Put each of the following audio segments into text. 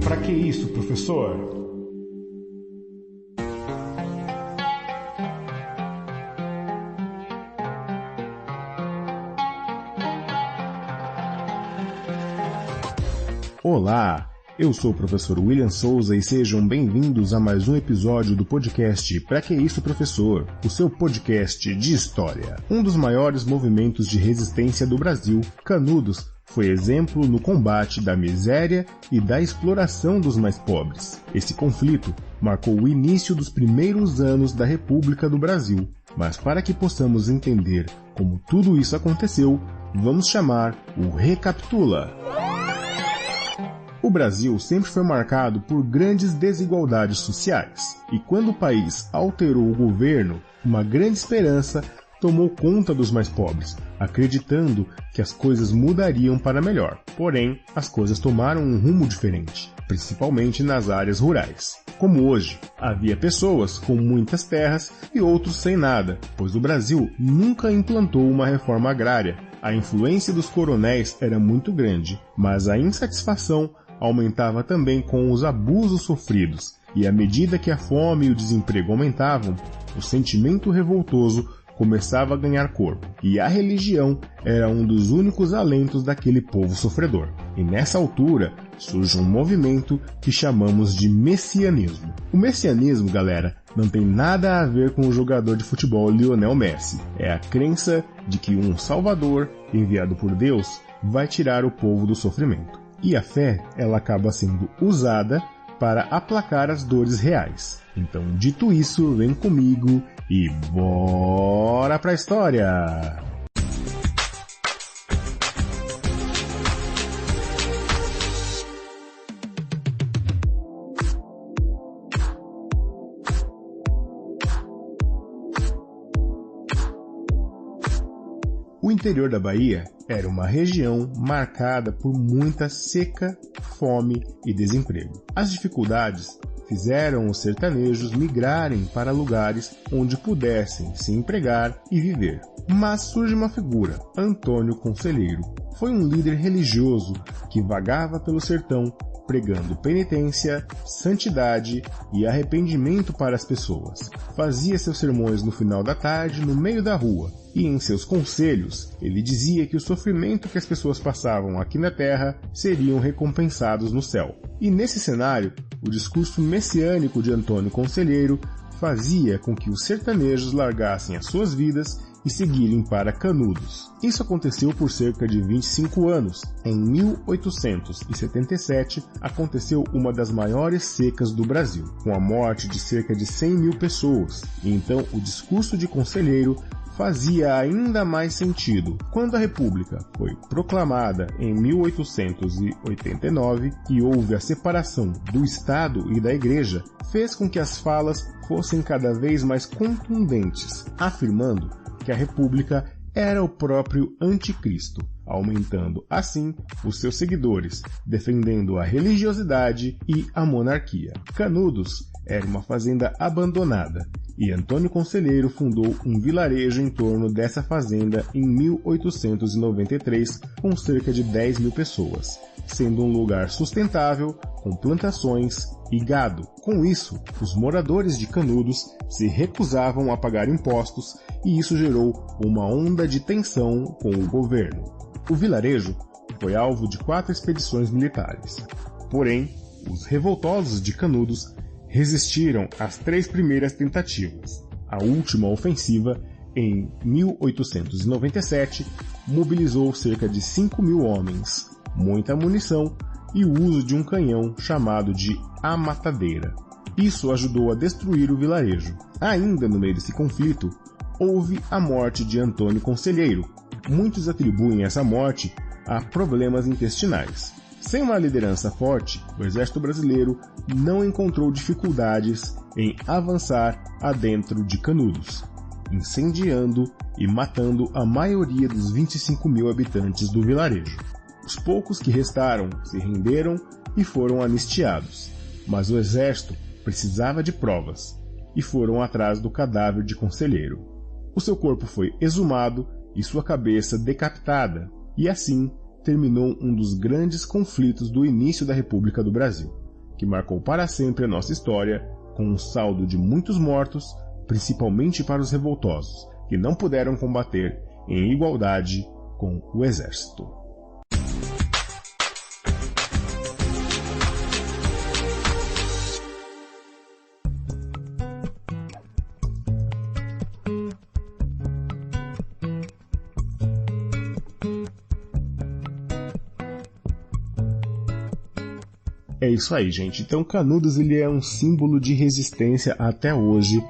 Pra que isso, professor? Olá, eu sou o professor William Souza e sejam bem-vindos a mais um episódio do podcast Pra que isso, professor? O seu podcast de história. Um dos maiores movimentos de resistência do Brasil, Canudos, foi exemplo no combate da miséria e da exploração dos mais pobres. Esse conflito marcou o início dos primeiros anos da República do Brasil. Mas para que possamos entender como tudo isso aconteceu, vamos chamar o Recapitula. O Brasil sempre foi marcado por grandes desigualdades sociais, e quando o país alterou o governo, uma grande esperança tomou conta dos mais pobres, acreditando que as coisas mudariam para melhor. Porém, as coisas tomaram um rumo diferente, principalmente nas áreas rurais. Como hoje, havia pessoas com muitas terras e outros sem nada, pois o Brasil nunca implantou uma reforma agrária. A influência dos coronéis era muito grande, mas a insatisfação aumentava também com os abusos sofridos, e à medida que a fome e o desemprego aumentavam, o sentimento revoltoso começava a ganhar corpo, e a religião era um dos únicos alentos daquele povo sofredor. E nessa altura surge um movimento que chamamos de messianismo. O messianismo, galera, não tem nada a ver com o jogador de futebol Lionel Messi. É a crença de que um Salvador, enviado por Deus, vai tirar o povo do sofrimento. E a fé, ela acaba sendo usada para aplacar as dores reais. Então, dito isso, vem comigo e bora pra história! O interior da Bahia era uma região marcada por muita seca, fome e desemprego. As dificuldades fizeram os sertanejos migrarem para lugares onde pudessem se empregar e viver. Mas surge uma figura, Antônio Conselheiro. Foi um líder religioso que vagava pelo sertão pregando penitência, santidade e arrependimento para as pessoas. Fazia seus sermões no final da tarde, no meio da rua, e em seus conselhos, ele dizia que o sofrimento que as pessoas passavam aqui na terra seriam recompensados no céu. E nesse cenário, o discurso messiânico de Antônio Conselheiro fazia com que os sertanejos largassem as suas vidas e seguirem para Canudos. Isso aconteceu por cerca de 25 anos. Em 1877, aconteceu uma das maiores secas do Brasil, com a morte de cerca de 100 mil pessoas. E então o discurso de Conselheiro fazia ainda mais sentido. Quando a República foi proclamada em 1889 e houve a separação do Estado e da Igreja, fez com que as falas fossem cada vez mais contundentes, afirmando que a República era o próprio Anticristo, aumentando assim os seus seguidores, defendendo a religiosidade e a monarquia. Canudos era uma fazenda abandonada, e Antônio Conselheiro fundou um vilarejo em torno dessa fazenda em 1893 com cerca de 10 mil pessoas, sendo um lugar sustentável com plantações e gado. Com isso, os moradores de Canudos se recusavam a pagar impostos e isso gerou uma onda de tensão com o governo. O vilarejo foi alvo de 4 expedições militares. Porém, os revoltosos de Canudos resistiram às 3 primeiras tentativas. A última ofensiva, em 1897, mobilizou cerca de 5 mil homens, muita munição e o uso de um canhão chamado de A Matadeira. Isso ajudou a destruir o vilarejo. Ainda no meio desse conflito, houve a morte de Antônio Conselheiro. Muitos atribuem essa morte a problemas intestinais. Sem uma liderança forte, o exército brasileiro não encontrou dificuldades em avançar adentro de Canudos, incendiando e matando a maioria dos 25 mil habitantes do vilarejo. Os poucos que restaram se renderam e foram anistiados, mas o exército precisava de provas e foram atrás do cadáver de Conselheiro. O seu corpo foi exumado e sua cabeça decapitada, e assim terminou um dos grandes conflitos do início da República do Brasil. que marcou para sempre a nossa história, com um saldo de muitos mortos, principalmente para os revoltosos, que não puderam combater em igualdade com o exército. É isso aí, gente. Então, Canudos ele é um símbolo de resistência até hoje.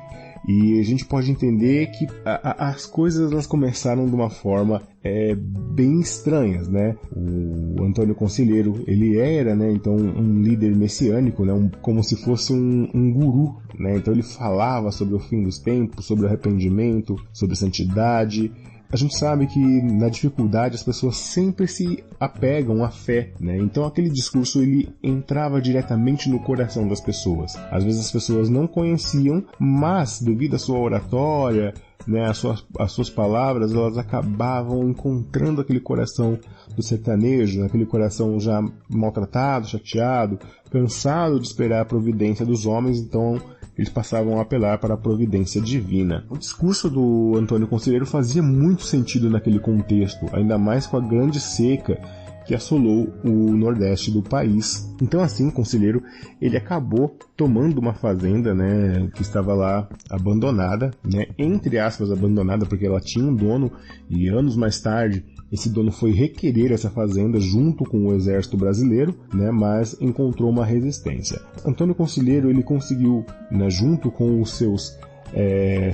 E a gente pode entender que as coisas elas começaram de uma forma bem estranhas, né? O Antônio Conselheiro, ele era, né, então, um líder messiânico, né, como se fosse um guru, né? Então ele falava sobre o fim dos tempos, sobre o arrependimento, sobre santidade. A gente sabe que na dificuldade as pessoas sempre se apegam à fé, né? Então aquele discurso ele entrava diretamente no coração das pessoas. Às vezes as pessoas não conheciam, mas devido à sua oratória, né, as suas palavras, elas acabavam encontrando aquele coração do sertanejo, aquele coração já maltratado, chateado, cansado de esperar a providência dos homens, então eles passavam a apelar para a providência divina. O discurso do Antônio Conselheiro fazia muito sentido naquele contexto, ainda mais com a grande seca que assolou o nordeste do país. Então assim, o Conselheiro ele acabou tomando uma fazenda, né, que estava lá abandonada, né, entre aspas abandonada, porque ela tinha um dono, e anos mais tarde esse dono foi requerer essa fazenda junto com o exército brasileiro, né, mas encontrou uma resistência. Antônio Conselheiro ele conseguiu, né, junto com os seus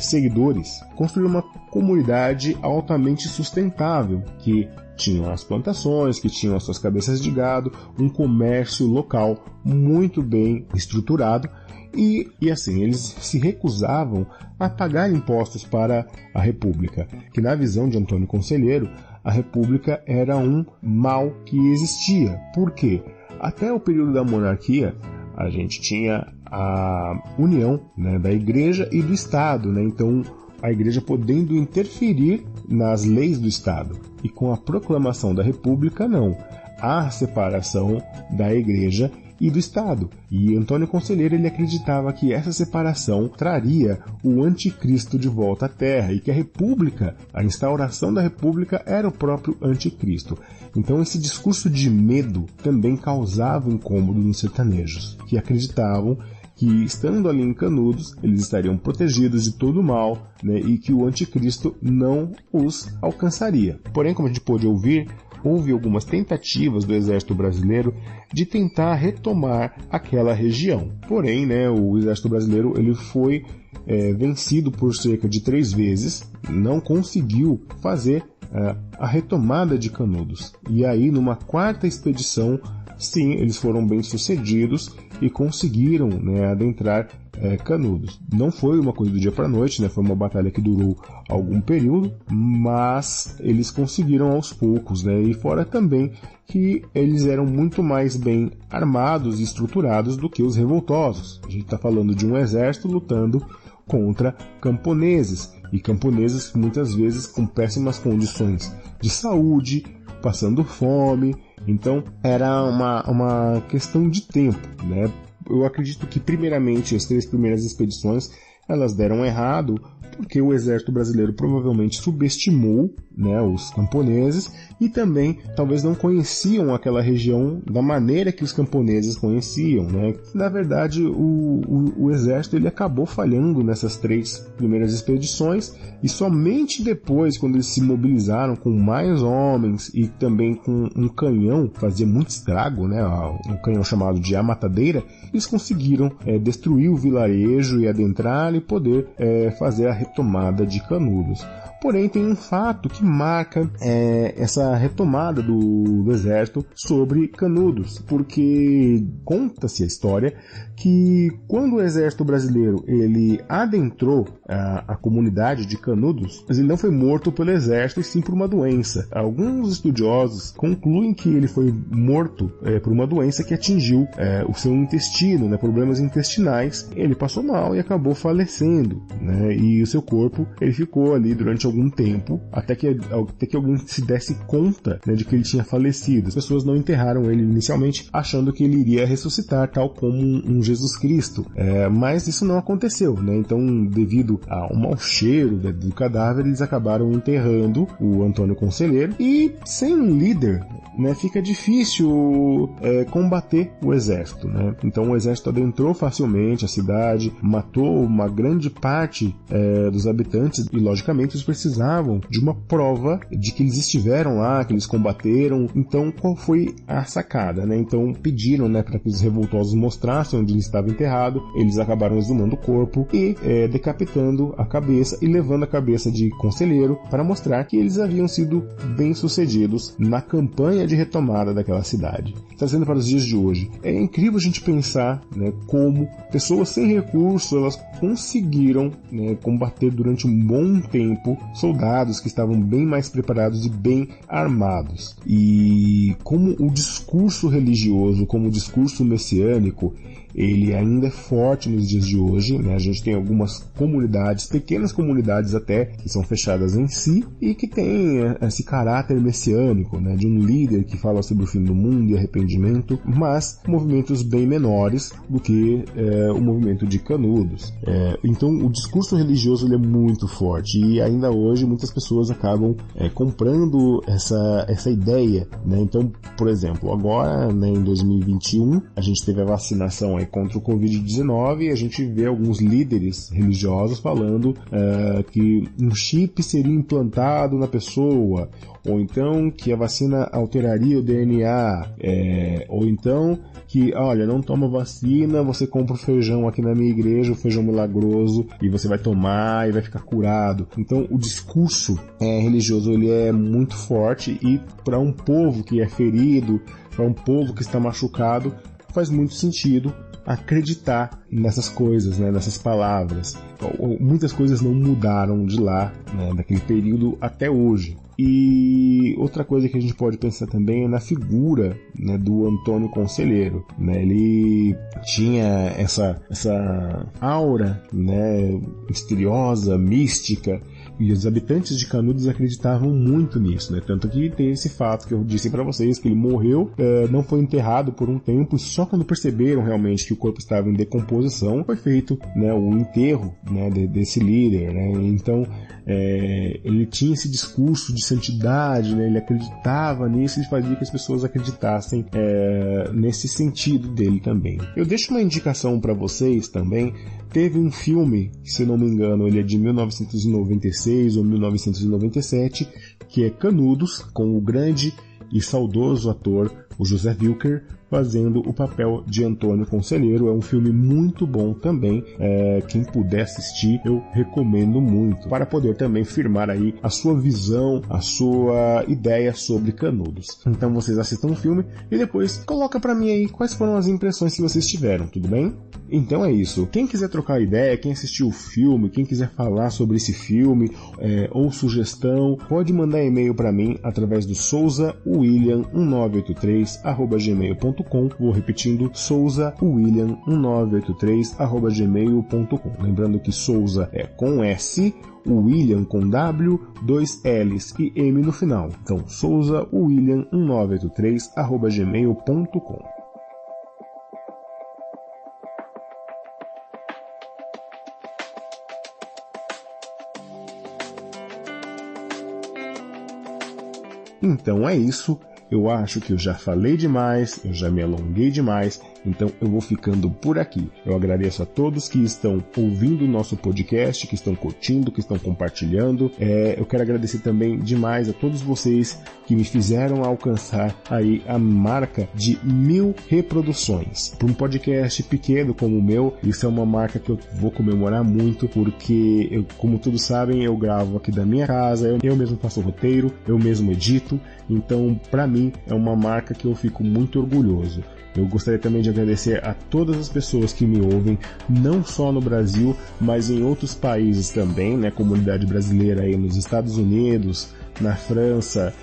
seguidores, construir uma comunidade altamente sustentável, que tinham as plantações, que tinham as suas cabeças de gado, um comércio local muito bem estruturado, e assim, eles se recusavam a pagar impostos para a República, que na visão de Antônio Conselheiro, a República era um mal que existia. Por quê? Até o período da monarquia, a gente tinha a união, né, da Igreja e do Estado, né? Então a Igreja podendo interferir nas leis do Estado. E com a proclamação da República, não. Há separação da Igreja e do Estado. E Antônio Conselheiro ele acreditava que essa separação traria o anticristo de volta à Terra e que a República, a instauração da República era o próprio anticristo. Então esse discurso de medo também causava incômodo nos sertanejos, que acreditavam que, estando ali em Canudos, eles estariam protegidos de todo o mal, né, e que o anticristo não os alcançaria. Porém, como a gente pôde ouvir, houve algumas tentativas do exército brasileiro de tentar retomar aquela região. Porém, né, o exército brasileiro ele foi vencido por cerca de 3 vezes, não conseguiu fazer a retomada de Canudos. E aí, numa 4ª expedição, sim, eles foram bem sucedidos e conseguiram, né, adentrar Canudos. Não foi uma coisa do dia para a noite, né, foi uma batalha que durou algum período, mas eles conseguiram aos poucos, né, e fora também que eles eram muito mais bem armados e estruturados do que os revoltosos. A gente está falando de um exército lutando contra camponeses, e camponeses muitas vezes com péssimas condições de saúde, passando fome. Então era uma questão de tempo, né? Eu acredito que primeiramente as 3 primeiras expedições elas deram errado porque o exército brasileiro provavelmente subestimou, né, os camponeses e também talvez não conheciam aquela região da maneira que os camponeses conheciam, né? Na verdade, o exército ele acabou falhando nessas 3 primeiras expedições e somente depois, quando eles se mobilizaram com mais homens e também com um canhão, fazia muito estrago, né, um canhão chamado de Amatadeira, eles conseguiram destruir o vilarejo e adentrar e poder fazer a retomada de Canudos. Porém, tem um fato que marca essa retomada do exército sobre Canudos, porque conta-se a história que quando o exército brasileiro ele adentrou a comunidade de Canudos, ele não foi morto pelo exército e sim por uma doença. Alguns estudiosos concluem que ele foi morto por uma doença que atingiu o seu intestino, né, problemas intestinais. Ele passou mal e acabou falecendo, né, e o seu corpo ele ficou ali durante algum tempo, até que alguém se desse conta, né, de que ele tinha falecido. As pessoas não enterraram ele inicialmente, achando que ele iria ressuscitar, tal como um Jesus Cristo. Mas isso não aconteceu, né? Então, devido ao mau cheiro do cadáver, eles acabaram enterrando o Antônio Conselheiro, e sem um líder, né, fica difícil combater o exército, né? Então o exército adentrou facilmente a cidade, matou uma grande parte dos habitantes, e logicamente eles precisavam de uma prova de que eles estiveram lá, que eles combateram. Então qual foi a sacada, né? Então pediram, né, para que os revoltosos mostrassem onde ele estava enterrado. Eles acabaram exumando o corpo e decapitando a cabeça e levando a cabeça de Conselheiro para mostrar que eles haviam sido bem-sucedidos na campanha de retomada daquela cidade. Trazendo para os dias de hoje, é incrível a gente pensar, né, como pessoas sem recursos, elas conseguiram, né, combater durante um bom tempo soldados que estavam bem mais preparados e bem armados. E como o discurso religioso, como o discurso messiânico, ele ainda é forte nos dias de hoje, né? A gente tem algumas comunidades, pequenas comunidades até, que são fechadas em si e que tem esse caráter messiânico, né? De um líder que fala sobre o fim do mundo e arrependimento, mas movimentos bem menores do que o movimento de Canudos. Então o discurso religioso ele é muito forte, e ainda hoje muitas pessoas acabam comprando essa ideia, né? Então, por exemplo, agora, né, em 2021, a gente teve a vacinação contra o Covid-19, e a gente vê alguns líderes religiosos falando que um chip seria implantado na pessoa, ou então que a vacina alteraria o DNA, ou então que, olha, não toma vacina, você compra o feijão aqui na minha igreja, o feijão milagroso, e você vai tomar e vai ficar curado. Então o discurso religioso ele é muito forte, e para um povo que é ferido, para um povo que está machucado, faz muito sentido acreditar nessas coisas, né, nessas palavras. Muitas coisas não mudaram de lá, né, daquele período até hoje. E outra coisa que a gente pode pensar também é na figura, né, do Antônio Conselheiro, né? Ele tinha essa aura, né, misteriosa, mística, e os habitantes de Canudos acreditavam muito nisso, né? Tanto que tem esse fato que eu disse para vocês, que ele morreu, não foi enterrado por um tempo, e só quando perceberam realmente que o corpo estava em decomposição, foi feito, né, o enterro, né, desse líder, né? Então ele tinha esse discurso de santidade, né? Ele acreditava nisso e fazia que as pessoas acreditassem nesse sentido dele também. Eu deixo uma indicação para vocês também. Teve um filme, se não me engano, ele é de 1996 ou 1997, que é Canudos, com o grande e saudoso ator, o José Wilker, fazendo o papel de Antônio Conselheiro. É um filme muito bom também, quem puder assistir, eu recomendo muito, para poder também firmar aí a sua visão, a sua ideia sobre Canudos. Então vocês assistam o filme e depois coloca para mim aí quais foram as impressões que vocês tiveram, tudo bem? Então é isso. Quem quiser trocar ideia, quem assistiu o filme, quem quiser falar sobre esse filme, ou sugestão, pode mandar e-mail para mim através do souzawilliam1983@gmail.com. Vou repetindo, souzawilliam1983@gmail.com. Lembrando que Souza é com S, o William com W, 2 L's e M no final. Então, souzawilliam1983@gmail.com. Então é isso. Eu acho que eu já falei demais, eu já me alonguei demais, então eu vou ficando por aqui. Eu agradeço a todos que estão ouvindo o nosso podcast, que estão curtindo, que estão compartilhando. Eu quero agradecer também demais a todos vocês que me fizeram alcançar aí a marca de 1000 reproduções. Para um podcast pequeno como o meu, isso é uma marca que eu vou comemorar muito, porque, como todos sabem, eu gravo aqui da minha casa, eu mesmo faço o roteiro, eu mesmo edito, então para mim é uma marca que eu fico muito orgulhoso. Eu gostaria também de agradecer a todas as pessoas que me ouvem, não só no Brasil, mas em outros países também, né? Comunidade brasileira aí nos Estados Unidos, na França,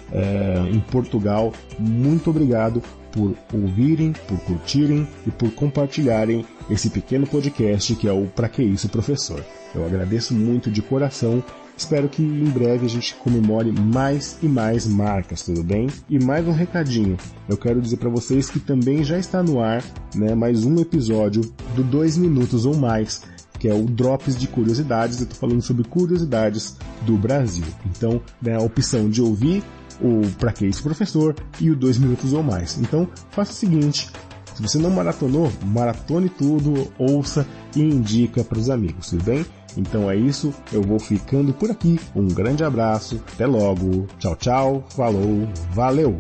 em Portugal. Muito obrigado por ouvirem, por curtirem e por compartilharem esse pequeno podcast que é o Pra Que Isso, Professor. Eu agradeço muito de coração Espero que em breve a gente comemore mais e mais marcas, tudo bem? E mais um recadinho, eu quero dizer para vocês que também já está no ar, né, mais um episódio do 2 minutos ou mais, que é o Drops de Curiosidades. Eu tô falando sobre curiosidades do Brasil. Então, né, a opção de ouvir o Pra Que Isso Professor e o 2 minutos ou mais. Então, faça o seguinte, se você não maratonou, maratone tudo, ouça e indica para os amigos, tudo bem? Então é isso, eu vou ficando por aqui. Um grande abraço, até logo, tchau, tchau, falou, valeu!